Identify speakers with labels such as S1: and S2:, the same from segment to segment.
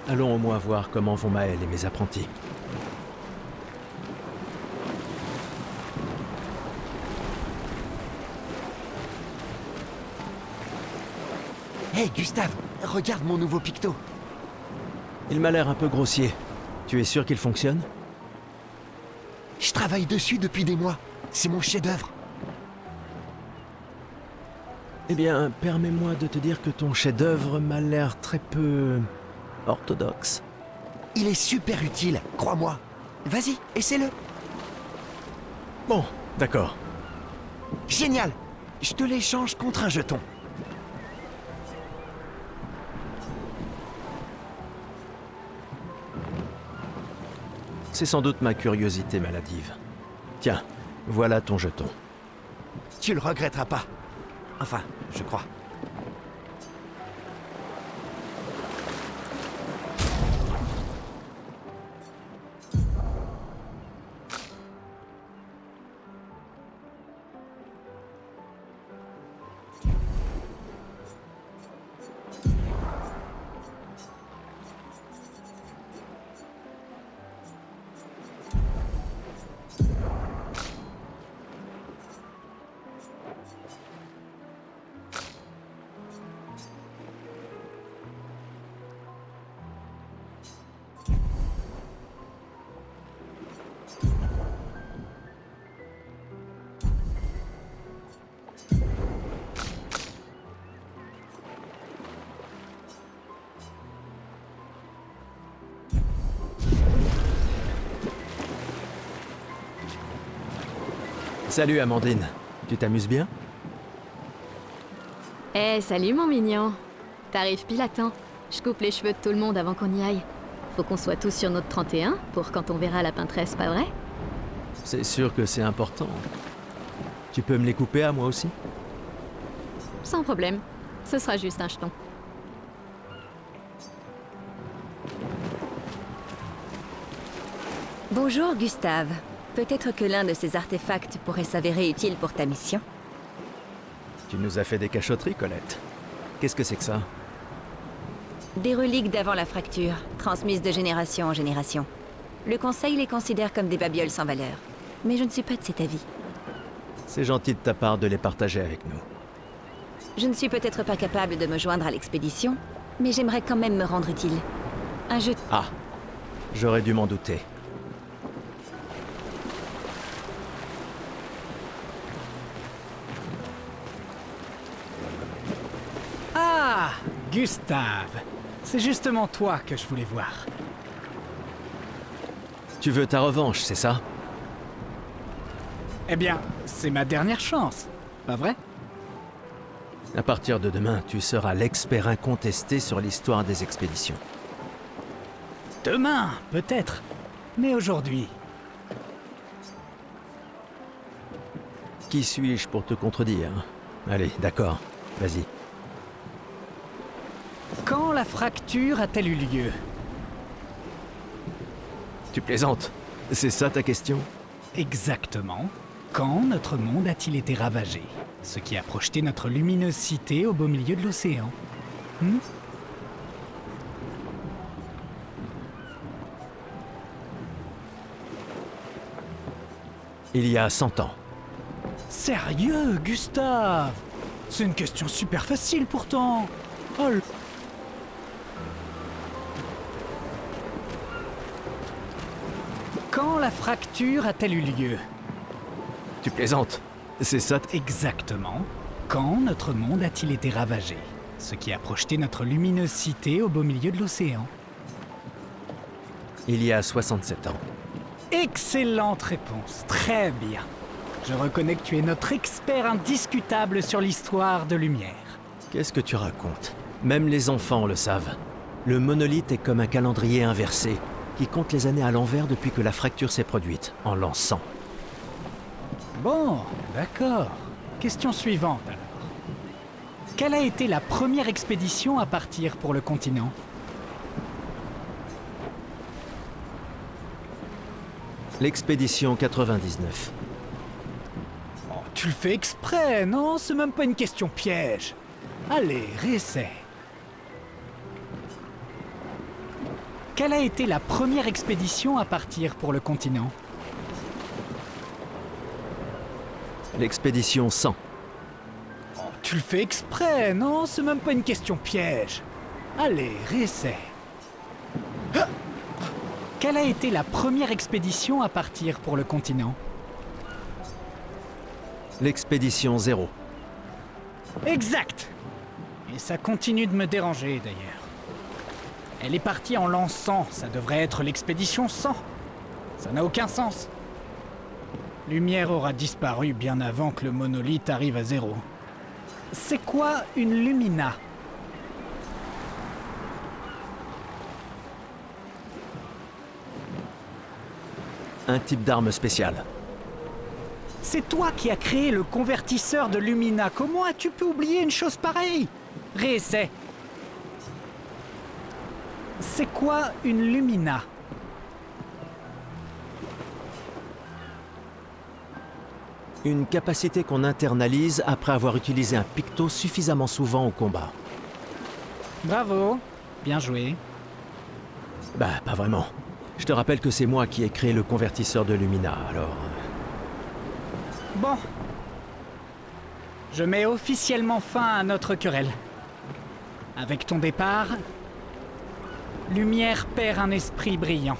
S1: Allons au moins voir comment vont Maël et mes apprentis.
S2: Hey Gustave, regarde mon nouveau picto.
S1: Il m'a l'air un peu grossier. Tu es sûr qu'il fonctionne?
S2: Je travaille dessus depuis des mois. C'est mon chef-d'œuvre.
S1: Eh bien, permets-moi de te dire que ton chef-d'œuvre m'a l'air très peu... orthodoxe.
S2: Il est super utile, crois-moi. Vas-y, essaie-le.
S1: Bon, d'accord.
S2: Génial. Je te l'échange contre un jeton.
S1: C'est sans doute ma curiosité maladive. Tiens, voilà ton jeton.
S2: Tu le regretteras pas. Enfin, je crois.
S1: Salut Amandine, tu t'amuses bien?
S3: Eh, salut mon mignon. T'arrives pile à temps. Je coupe les cheveux de tout le monde avant qu'on y aille. Faut qu'on soit tous sur notre 31 pour quand on verra la peintresse, pas vrai?
S1: C'est sûr que c'est important. Tu peux me les couper à moi aussi?
S3: Sans problème. Ce sera juste un jeton.
S4: Bonjour Gustave. Peut-être que l'un de ces artefacts pourrait s'avérer utile pour ta mission.
S1: Tu nous as fait des cachotteries, Colette. Qu'est-ce que c'est que ça?
S4: Des reliques d'avant la fracture, transmises de génération en génération. Le Conseil les considère comme des babioles sans valeur. Mais je ne suis pas de cet avis.
S1: C'est gentil de ta part de les partager avec nous.
S4: Je ne suis peut-être pas capable de me joindre à l'expédition, mais j'aimerais quand même me rendre utile. Un jeu...
S1: Ah, j'aurais dû m'en douter.
S5: Ah, Gustave. C'est justement toi que je voulais voir.
S1: Tu veux ta revanche, c'est ça?
S5: Eh bien, c'est ma dernière chance, pas vrai?
S1: À partir de demain, tu seras l'expert incontesté sur l'histoire des expéditions.
S5: Demain, peut-être. Mais aujourd'hui...
S1: Qui suis-je pour te contredire? Allez, d'accord, vas-y.
S5: Quand la fracture a-t-elle eu lieu?
S1: Tu plaisantes? C'est ça ta question?
S5: Exactement. Quand notre monde a-t-il été ravagé? Ce qui a projeté notre luminosité au beau milieu de l'océan.
S1: Il y a 100 ans.
S5: Sérieux, Gustave? C'est une question super facile pourtant. Oh, Quand la fracture a-t-elle eu lieu?
S1: Tu plaisantes? C'est ça
S5: Exactement. Quand notre monde a-t-il été ravagé? Ce qui a projeté notre luminosité au beau milieu de l'océan.
S1: Il y a 67 ans.
S5: Excellente réponse, très bien. Je reconnais que tu es notre expert indiscutable sur l'histoire de Lumière.
S1: Qu'est-ce que tu racontes? Même les enfants le savent. Le monolithe est comme un calendrier inversé, qui compte les années à l'envers depuis que la fracture s'est produite, en l'an 100.
S5: Bon, d'accord. Question suivante alors. Quelle a été la première expédition à partir pour le continent?
S1: L'expédition 99.
S5: Oh, tu le fais exprès, non? C'est même pas une question piège. Allez, réessaie. Quelle a été la première expédition à partir pour le continent?
S1: L'expédition 100.
S5: Tu le fais exprès, non? C'est même pas une question piège. Allez, réessaie. Quelle a été la première expédition à partir pour le continent?
S1: L'expédition 0.
S5: Exact! Et ça continue de me déranger, d'ailleurs. Elle est partie en l'an 100, ça devrait être l'expédition 100. Ça n'a aucun sens. Lumière aura disparu bien avant que le monolithe arrive à 0. C'est quoi une Lumina?
S1: Un type d'arme spéciale.
S5: C'est toi qui as créé le convertisseur de Lumina. Comment as-tu pu oublier une chose pareille? Réessaie. C'est quoi une Lumina?
S1: Une capacité qu'on internalise après avoir utilisé un picto suffisamment souvent au combat.
S5: Bravo. Bien joué.
S1: Bah, pas vraiment. Je te rappelle que c'est moi qui ai créé le convertisseur de Lumina, alors...
S5: Bon. Je mets officiellement fin à notre querelle. Avec ton départ, Lumière perd un esprit brillant.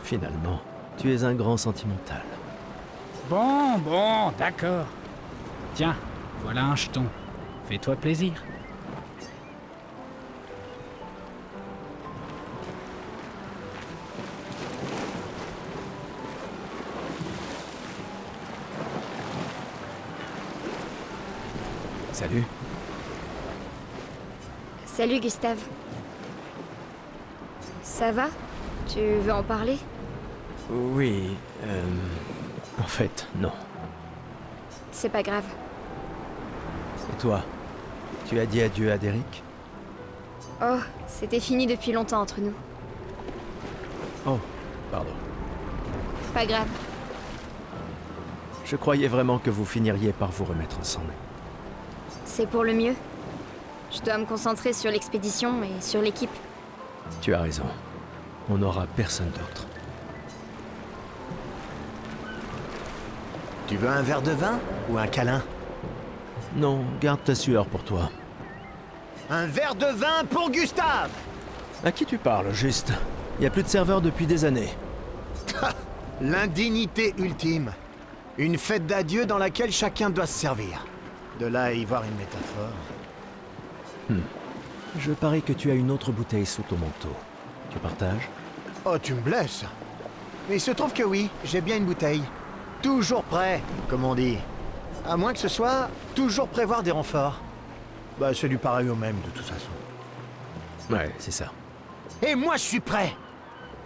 S1: Finalement, tu es un grand sentimental.
S5: Bon, d'accord. Tiens, voilà un jeton. Fais-toi plaisir.
S1: Salut.
S6: Salut Gustave. Ça va? Tu veux en parler?
S1: Oui, en fait, non.
S6: C'est pas grave.
S1: Et toi? Tu as dit adieu à Derek?
S6: Oh, c'était fini depuis longtemps entre nous.
S1: Oh, pardon.
S6: Pas grave.
S1: Je croyais vraiment que vous finiriez par vous remettre ensemble.
S6: C'est pour le mieux. Je dois me concentrer sur l'expédition et sur l'équipe.
S1: Tu as raison. On n'aura personne d'autre.
S2: Tu veux un verre de vin ou un câlin?
S1: Non, garde ta sueur pour toi.
S2: Un verre de vin pour Gustave!
S1: À qui tu parles, juste? Il n'y a plus de serveur depuis des années.
S2: L'indignité ultime. Une fête d'adieu dans laquelle chacun doit se servir. De là à y voir une métaphore.
S1: Je parie que tu as une autre bouteille sous ton manteau. Tu partages?
S2: Oh, tu me blesses. Mais il se trouve que oui, j'ai bien une bouteille. Toujours prêt, comme on dit. À moins que ce soit toujours prévoir des renforts. Bah, c'est du pareil au même, de toute façon.
S1: Ouais, c'est ça.
S2: Et moi, je suis prêt.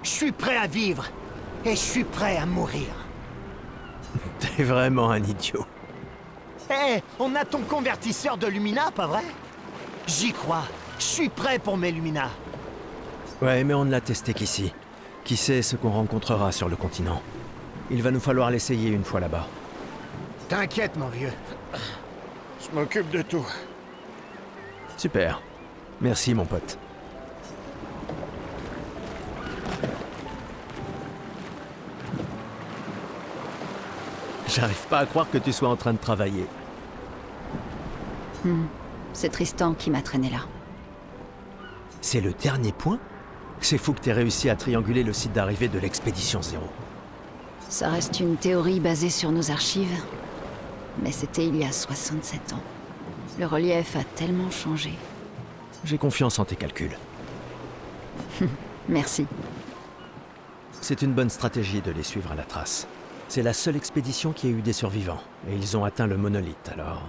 S2: Je suis prêt à vivre. Et je suis prêt à mourir.
S1: T'es vraiment un idiot.
S2: Hé, on a ton convertisseur de Lumina, pas vrai? J'y crois. Je suis prêt pour mes Lumina.
S1: Ouais, mais on ne l'a testé qu'ici. Qui sait ce qu'on rencontrera sur le continent? Il va nous falloir l'essayer une fois là-bas.
S2: T'inquiète, mon vieux. Je m'occupe de tout.
S1: Super. Merci, mon pote. J'arrive pas à croire que tu sois en train de travailler.
S4: C'est Tristan qui m'a traîné là.
S1: C'est le dernier point? C'est fou que t'aies réussi à trianguler le site d'arrivée de l'expédition 0.
S4: Ça reste une théorie basée sur nos archives. Mais c'était il y a 67 ans. Le relief a tellement changé.
S1: J'ai confiance en tes calculs.
S4: Merci.
S1: C'est une bonne stratégie de les suivre à la trace. C'est la seule expédition qui a eu des survivants, et ils ont atteint le monolithe, alors...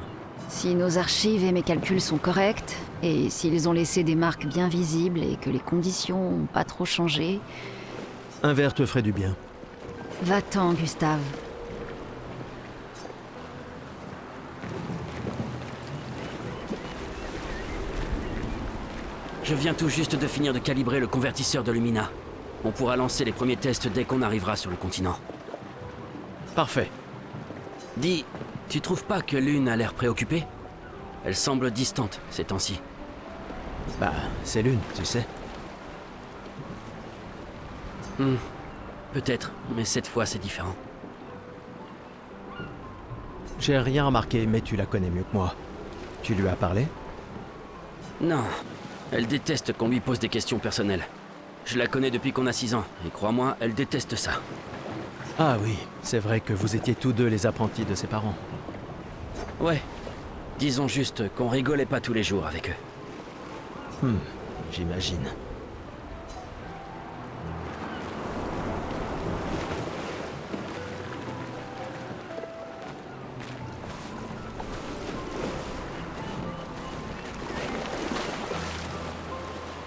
S4: Si nos archives et mes calculs sont corrects, et s'ils ont laissé des marques bien visibles et que les conditions n'ont pas trop changé...
S1: Un verre te ferait du bien.
S4: Va-t'en, Gustave.
S7: Je viens tout juste de finir de calibrer le convertisseur de Lumina. On pourra lancer les premiers tests dès qu'on arrivera sur le continent.
S1: Parfait.
S7: Dis, tu trouves pas que Lune a l'air préoccupée? Elle semble distante ces temps-ci.
S1: Bah, c'est l'une, tu sais.
S7: Peut-être, mais cette fois c'est différent.
S1: J'ai rien remarqué, mais tu la connais mieux que moi. Tu lui as parlé?
S7: Non, elle déteste qu'on lui pose des questions personnelles. Je la connais depuis qu'on a 6 ans, et crois-moi, elle déteste ça.
S1: Ah oui, c'est vrai que vous étiez tous deux les apprentis de ses parents.
S7: Ouais, disons juste qu'on rigolait pas tous les jours avec eux.
S1: J'imagine.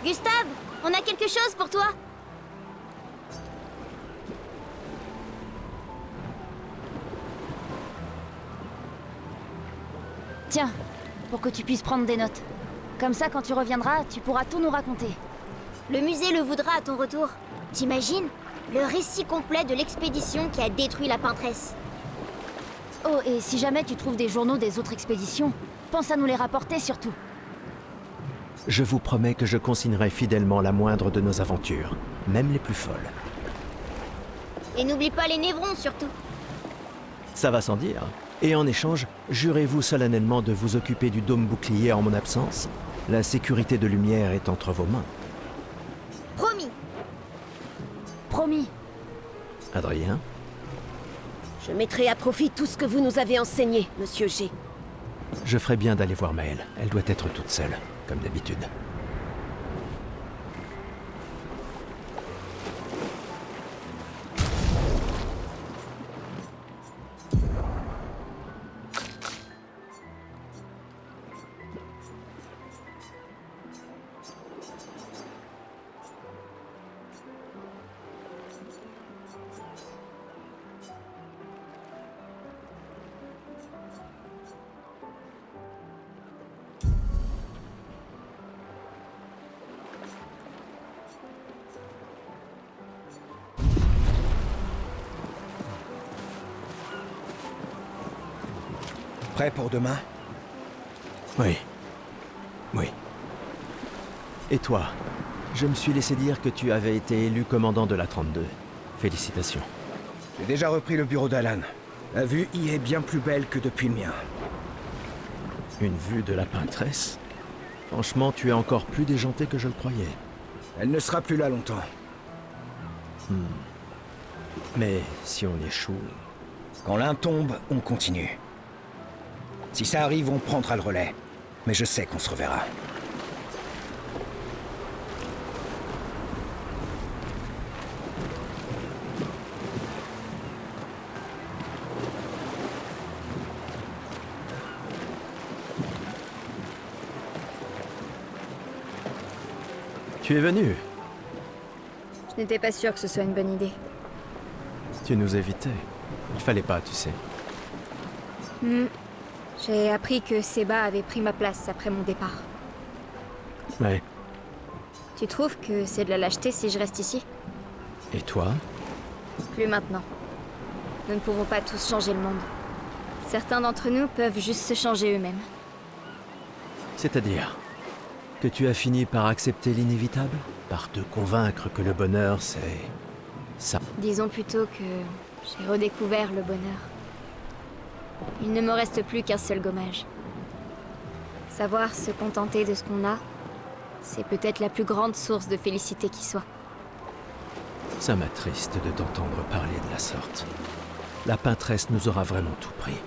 S6: Gustave, on a quelque chose pour toi. Tiens, pour que tu puisses prendre des notes. Comme ça, quand tu reviendras, tu pourras tout nous raconter.
S8: Le musée le voudra à ton retour. T'imagines? Le récit complet de l'expédition qui a détruit la peintresse.
S6: Oh, et si jamais tu trouves des journaux des autres expéditions, pense à nous les rapporter surtout.
S1: Je vous promets que je consignerai fidèlement la moindre de nos aventures, même les plus folles.
S8: Et n'oublie pas les névrons surtout.
S1: Ça va sans dire. Et en échange, jurez-vous solennellement de vous occuper du dôme bouclier en mon absence? La sécurité de Lumière est entre vos mains.
S8: Promis.
S6: Promis.
S1: Adrien?
S9: Je mettrai à profit tout ce que vous nous avez enseigné, Monsieur G.
S1: Je ferai bien d'aller voir Maëlle. Elle doit être toute seule, comme d'habitude.
S2: Prêt pour demain?
S1: Oui. Oui. Et toi? Je me suis laissé dire que tu avais été élu commandant de la 32. Félicitations.
S10: J'ai déjà repris le bureau d'Alan. La vue y est bien plus belle que depuis le mien.
S1: Une vue de la peintresse? Franchement, tu es encore plus déjanté que je le croyais.
S10: Elle ne sera plus là longtemps.
S1: Mais si on échoue...
S10: Quand l'un tombe, on continue. Si ça arrive, on prendra le relais. Mais je sais qu'on se reverra.
S1: Tu es venu.
S6: Je n'étais pas sûre que ce soit une bonne idée.
S1: Tu nous évitais. Il fallait pas, tu sais.
S6: J'ai appris que Seba avait pris ma place après mon départ.
S1: Ouais.
S6: Tu trouves que c'est de la lâcheté si je reste ici?
S1: Et toi?
S6: Plus maintenant. Nous ne pouvons pas tous changer le monde. Certains d'entre nous peuvent juste se changer eux-mêmes.
S1: C'est-à-dire que tu as fini par accepter l'inévitable? Par te convaincre que le bonheur, c'est... ça.
S6: Disons plutôt que j'ai redécouvert le bonheur. Il ne me reste plus qu'un seul gommage. Savoir se contenter de ce qu'on a, c'est peut-être la plus grande source de félicité qui soit.
S1: Ça m'attriste de t'entendre parler de la sorte. La peintresse nous aura vraiment tout pris.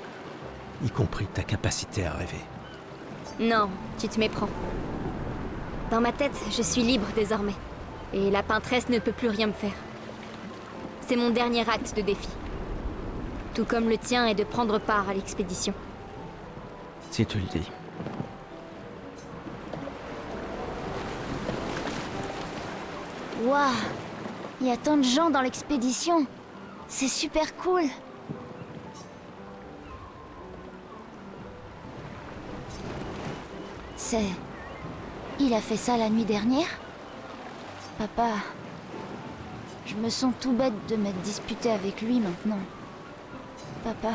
S1: Y compris ta capacité à rêver.
S6: Non, tu te méprends. Dans ma tête, je suis libre désormais. Et la peintresse ne peut plus rien me faire. C'est mon dernier acte de défi. Tout comme le tien est de prendre part à l'expédition.
S1: Si tu le dis.
S8: Waouh! Il y a tant de gens dans l'expédition. C'est super cool. Il a fait ça la nuit dernière? Papa... Je me sens tout bête de m'être disputé avec lui maintenant. Papa...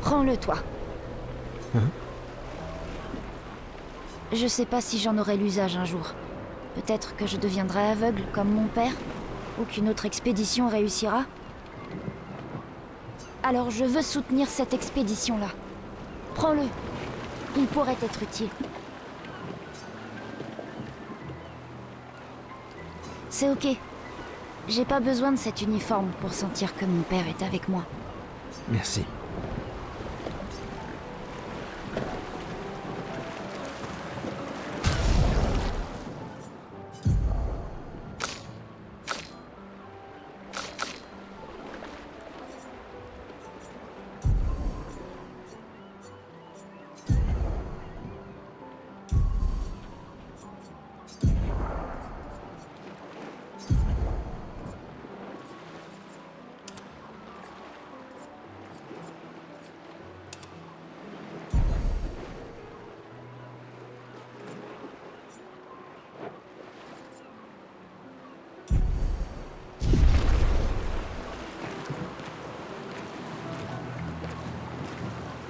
S8: Prends-le, toi.
S1: Hein?
S8: Je sais pas si j'en aurai l'usage un jour. Peut-être que je deviendrai aveugle comme mon père, ou qu'une autre expédition réussira. Alors je veux soutenir cette expédition-là. Prends-le. Il pourrait être utile. C'est ok. J'ai pas besoin de cet uniforme pour sentir que mon père est avec moi.
S1: Merci.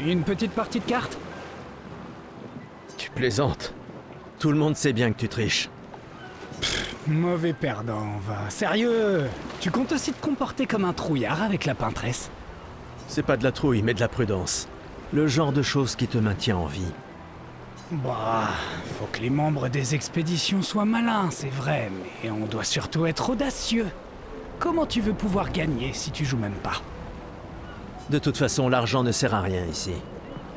S5: Une petite partie de cartes?
S1: Tu plaisantes. Tout le monde sait bien que tu triches.
S5: Mauvais perdant, va. Sérieux? Tu comptes aussi te comporter comme un trouillard avec la peintresse?
S1: C'est pas de la trouille, mais de la prudence. Le genre de choses qui te maintient en vie.
S5: Bah, faut que les membres des expéditions soient malins, c'est vrai, mais on doit surtout être audacieux. Comment tu veux pouvoir gagner si tu joues même pas?
S1: De toute façon, l'argent ne sert à rien ici.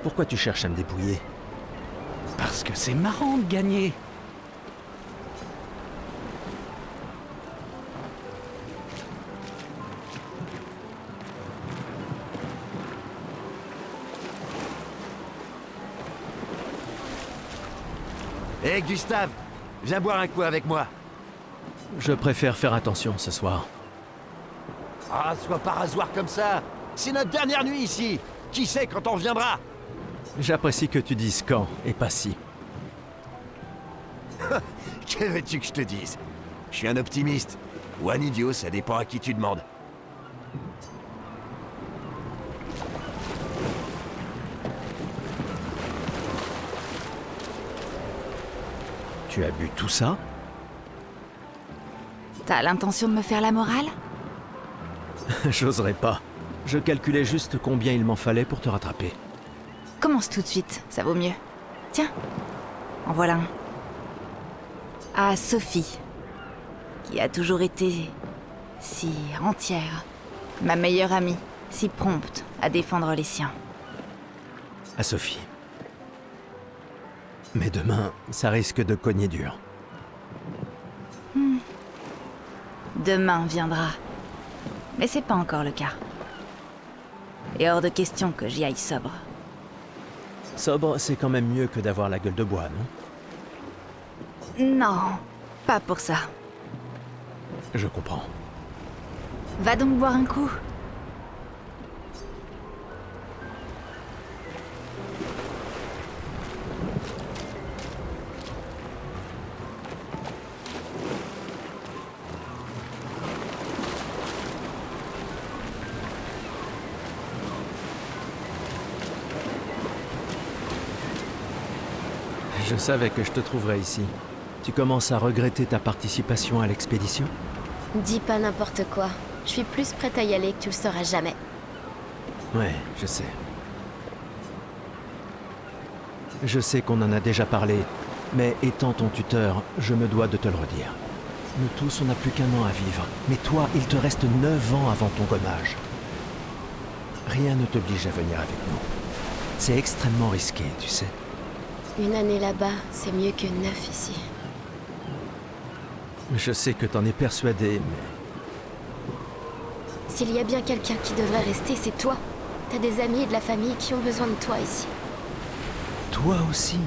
S1: Pourquoi tu cherches à me dépouiller?
S5: Parce que c'est marrant de gagner.
S2: Hé Gustave, viens boire un coup avec moi.
S1: Je préfère faire attention ce soir.
S2: Ah, sois pas rasoir comme ça. C'est notre dernière nuit ici. Qui sait quand on reviendra?
S1: J'apprécie que tu dises quand et pas si.
S2: Que veux-tu que je te dise? Je suis un optimiste. Ou un idiot, ça dépend à qui tu demandes.
S1: Tu as bu tout ça?
S4: T'as l'intention de me faire la morale?
S1: J'oserais pas. Je calculais juste combien il m'en fallait pour te rattraper.
S4: Commence tout de suite, ça vaut mieux. Tiens, en voilà un. À Sophie, qui a toujours été si entière. Ma meilleure amie, si prompte à défendre les siens.
S1: À Sophie. Mais demain, ça risque de cogner dur.
S4: Demain viendra. Mais c'est pas encore le cas. Et hors de question que j'y aille sobre.
S1: Sobre, c'est quand même mieux que d'avoir la gueule de bois, non?
S4: Non, pas pour ça.
S1: Je comprends.
S4: Va donc boire un coup.
S1: Je savais que je te trouverais ici. Tu commences à regretter ta participation à l'expédition?
S6: Dis pas n'importe quoi. Je suis plus prête à y aller que tu le sauras jamais.
S1: Ouais, je sais. Je sais qu'on en a déjà parlé, mais étant ton tuteur, je me dois de te le redire. Nous tous, on n'a plus qu'un an à vivre, mais toi, il te reste 9 ans avant ton gommage. Rien ne t'oblige à venir avec nous. C'est extrêmement risqué, tu sais.
S6: Une année là-bas, c'est mieux que 9 ici.
S1: Je sais que t'en es persuadé, mais...
S6: S'il y a bien quelqu'un qui devrait rester, c'est toi. T'as des amis et de la famille qui ont besoin de toi ici.
S1: Toi aussi?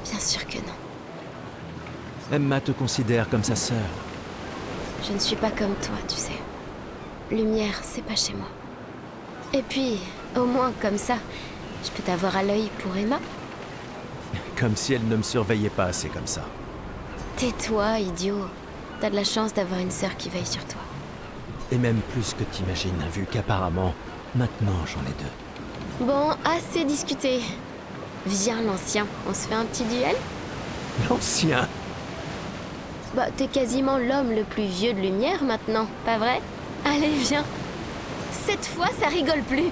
S6: Bien sûr que non.
S1: Emma te considère comme sa sœur.
S6: Je ne suis pas comme toi, tu sais. Lumière, c'est pas chez moi. Et puis, au moins, comme ça, je peux t'avoir à l'œil pour Emma.
S1: Comme si elle ne me surveillait pas assez comme ça.
S6: Tais-toi, idiot. T'as de la chance d'avoir une sœur qui veille sur toi.
S1: Et même plus que t'imagines, vu qu'apparemment, maintenant j'en ai 2.
S6: Bon, assez discuté. Viens, l'ancien, on se fait un petit duel?
S1: L'ancien?
S6: Bah, t'es quasiment l'homme le plus vieux de lumière maintenant, pas vrai? Allez, viens. Cette fois, ça rigole plus.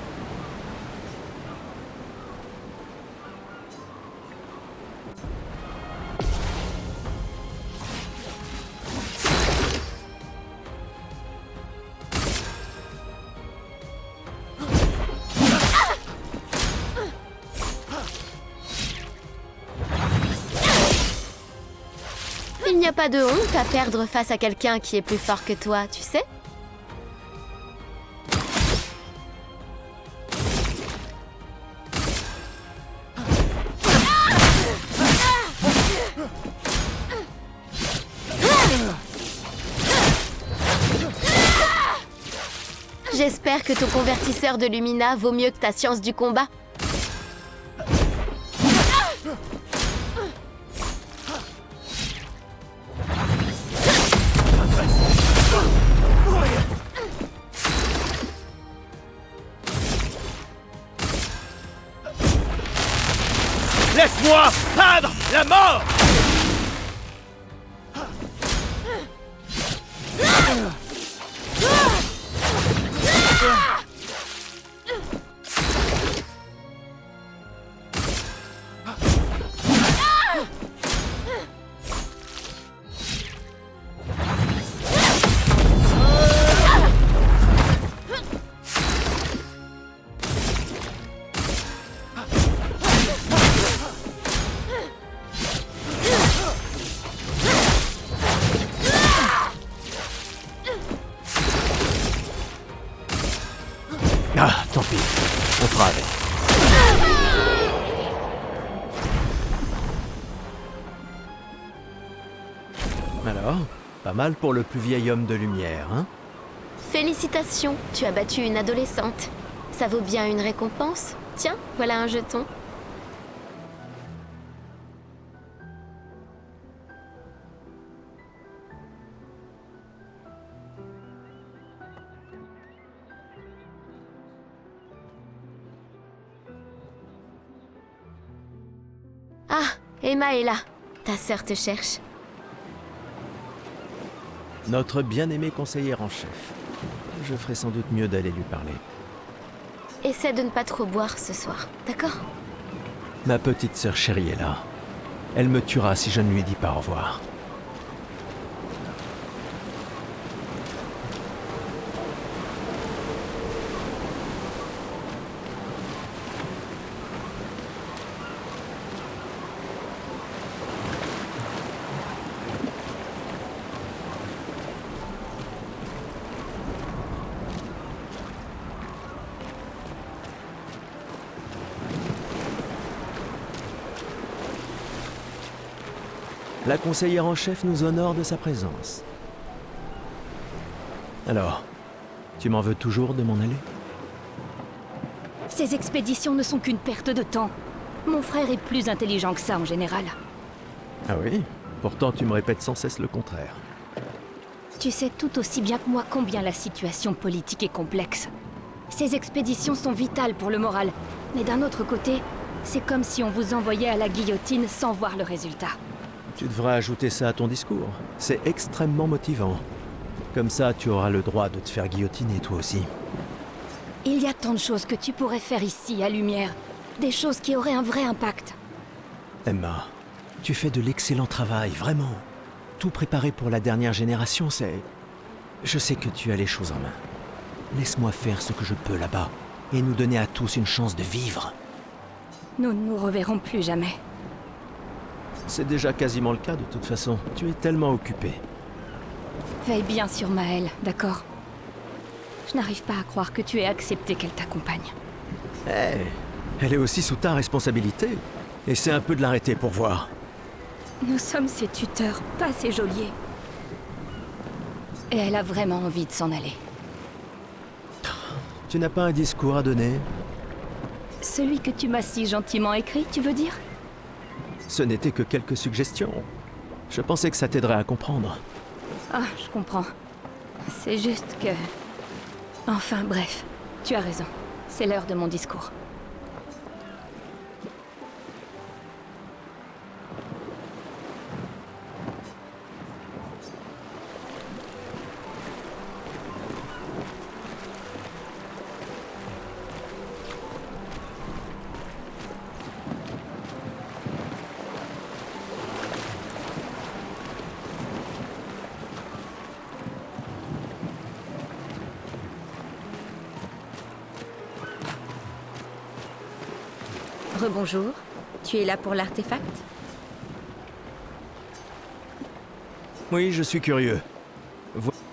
S6: Il n'y a pas de honte à perdre face à quelqu'un qui est plus fort que toi, tu sais? J'espère que ton convertisseur de Lumina vaut mieux que ta science du combat.
S1: Laisse-moi peindre la mort! Ah, tant pis. On fera avec. Alors, pas mal pour le plus vieil homme de lumière, hein?
S6: Félicitations, tu as battu une adolescente. Ça vaut bien une récompense? Tiens, voilà un jeton. Ah, Emma est là. Ta sœur te cherche.
S1: Notre bien-aimée conseillère en chef. Je ferais sans doute mieux d'aller lui parler.
S6: Essaie de ne pas trop boire ce soir, d'accord?
S1: Ma petite sœur chérie est là. Elle me tuera si je ne lui dis pas au revoir. La conseillère en chef nous honore de sa présence. Alors, tu m'en veux toujours de m'en aller?
S11: Ces expéditions ne sont qu'une perte de temps. Mon frère est plus intelligent que ça en général.
S1: Ah oui? Pourtant tu me répètes sans cesse le contraire.
S11: Tu sais tout aussi bien que moi combien la situation politique est complexe. Ces expéditions sont vitales pour le moral, mais d'un autre côté, c'est comme si on vous envoyait à la guillotine sans voir le résultat.
S1: Tu devrais ajouter ça à ton discours. C'est extrêmement motivant. Comme ça, tu auras le droit de te faire guillotiner toi aussi.
S11: Il y a tant de choses que tu pourrais faire ici, à Lumière. Des choses qui auraient un vrai impact.
S1: Emma, tu fais de l'excellent travail, vraiment. Tout préparé pour la dernière génération, c'est... Je sais que tu as les choses en main. Laisse-moi faire ce que je peux là-bas, et nous donner à tous une chance de vivre.
S11: Nous ne nous reverrons plus jamais.
S1: C'est déjà quasiment le cas de toute façon. Tu es tellement occupé.
S11: Veille bien sur Maëlle, d'accord? Je n'arrive pas à croire que tu aies accepté qu'elle t'accompagne.
S1: Eh, elle est aussi sous ta responsabilité. Essaie un peu de l'arrêter pour voir.
S11: Nous sommes ses tuteurs, pas ses geôliers. Et elle a vraiment envie de s'en aller.
S1: Tu n'as pas un discours à donner?
S11: Celui que tu m'as si gentiment écrit, tu veux dire?
S1: Ce n'était que quelques suggestions. Je pensais que ça t'aiderait à comprendre.
S11: Ah, je comprends. C'est juste que... Enfin, bref. Tu as raison. C'est l'heure de mon discours. Rebonjour. Tu es là pour l'artefact?
S1: Oui, je suis curieux.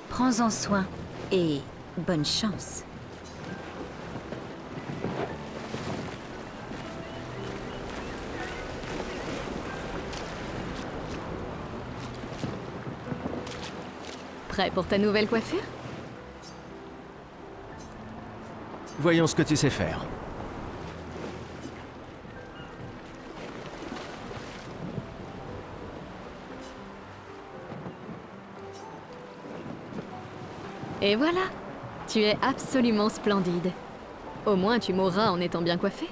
S11: Prends-en soin et bonne chance.
S3: Prêt pour ta nouvelle coiffure?
S1: Voyons ce que tu sais faire.
S3: Et voilà, tu es absolument splendide. Au moins tu mourras en étant bien coiffée.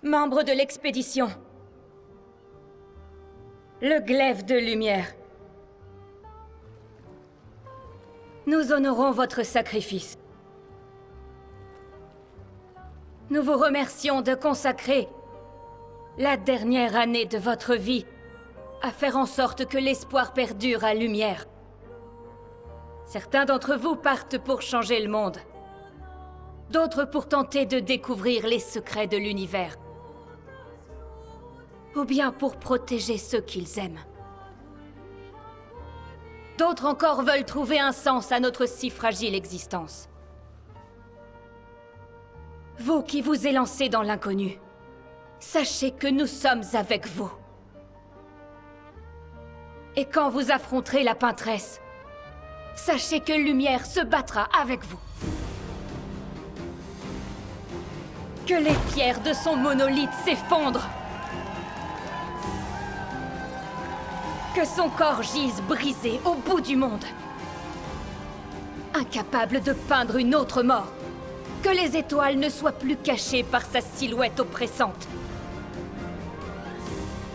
S11: Membre de l'expédition. Le glaive de lumière. Nous honorons votre sacrifice. Nous vous remercions de consacrer la dernière année de votre vie à faire en sorte que l'espoir perdure à lumière. Certains d'entre vous partent pour changer le monde. D'autres pour tenter de découvrir les secrets de l'univers. Ou bien pour protéger ceux qu'ils aiment. D'autres encore veulent trouver un sens à notre si fragile existence. Vous qui vous élancez dans l'inconnu, sachez que nous sommes avec vous. Et quand vous affronterez la Peintresse, sachez que Lumière se battra avec vous. Que les pierres de son monolithe s'effondrent. Que son corps gise brisé au bout du monde. Incapable de peindre une autre mort. Que les étoiles ne soient plus cachées par sa silhouette oppressante.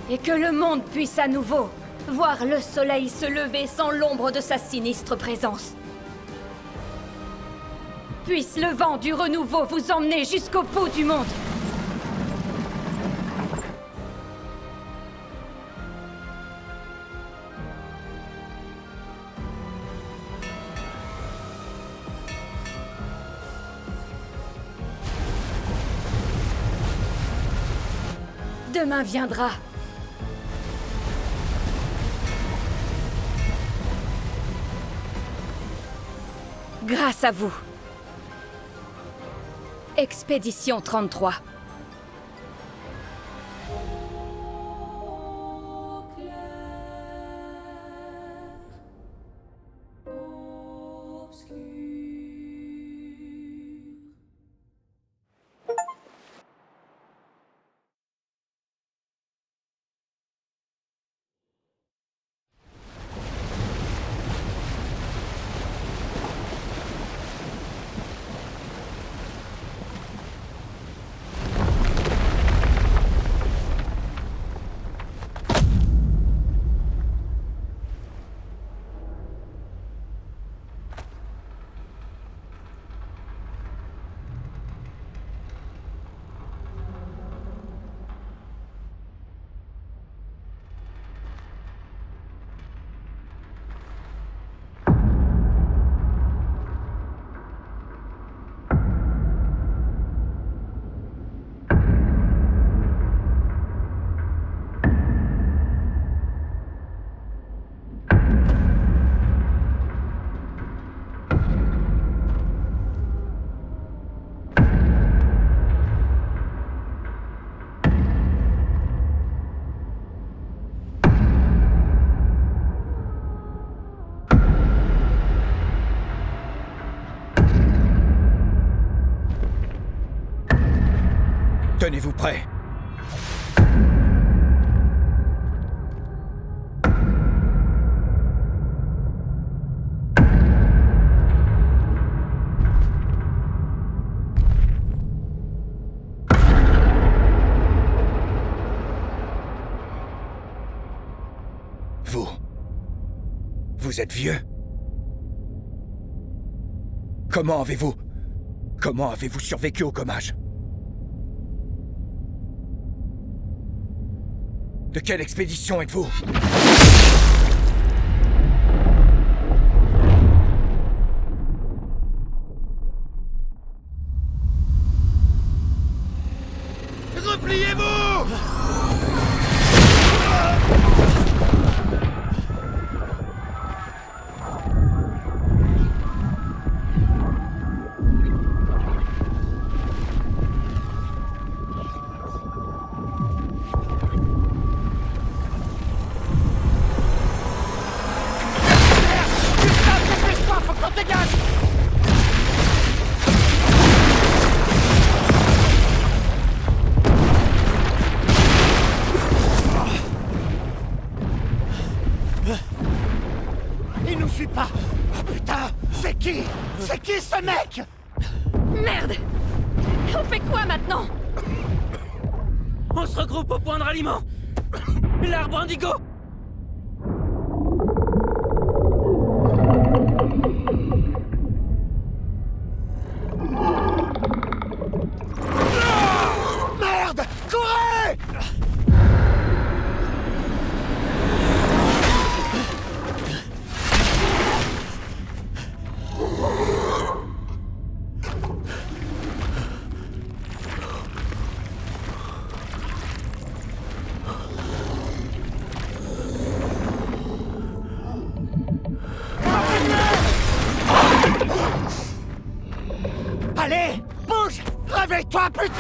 S11: Et que le monde puisse à nouveau voir le soleil se lever sans l'ombre de sa sinistre présence. Puisse le vent du renouveau vous emmener jusqu'au bout du monde. Demain viendra. Grâce à vous. Expédition 33.
S10: Tenez-vous prêts. Vous êtes vieux? Comment avez-vous survécu au gommage? De quelle expédition êtes-vous?
S2: Repliez-vous! Il nous suit pas! Oh putain! C'est qui? C'est qui ce mec?
S3: Merde! On fait quoi maintenant?
S7: On se regroupe au point de ralliement. L'arbre indigo.
S2: Merde! Courez! Allez! Bouge! Réveille-toi, putain!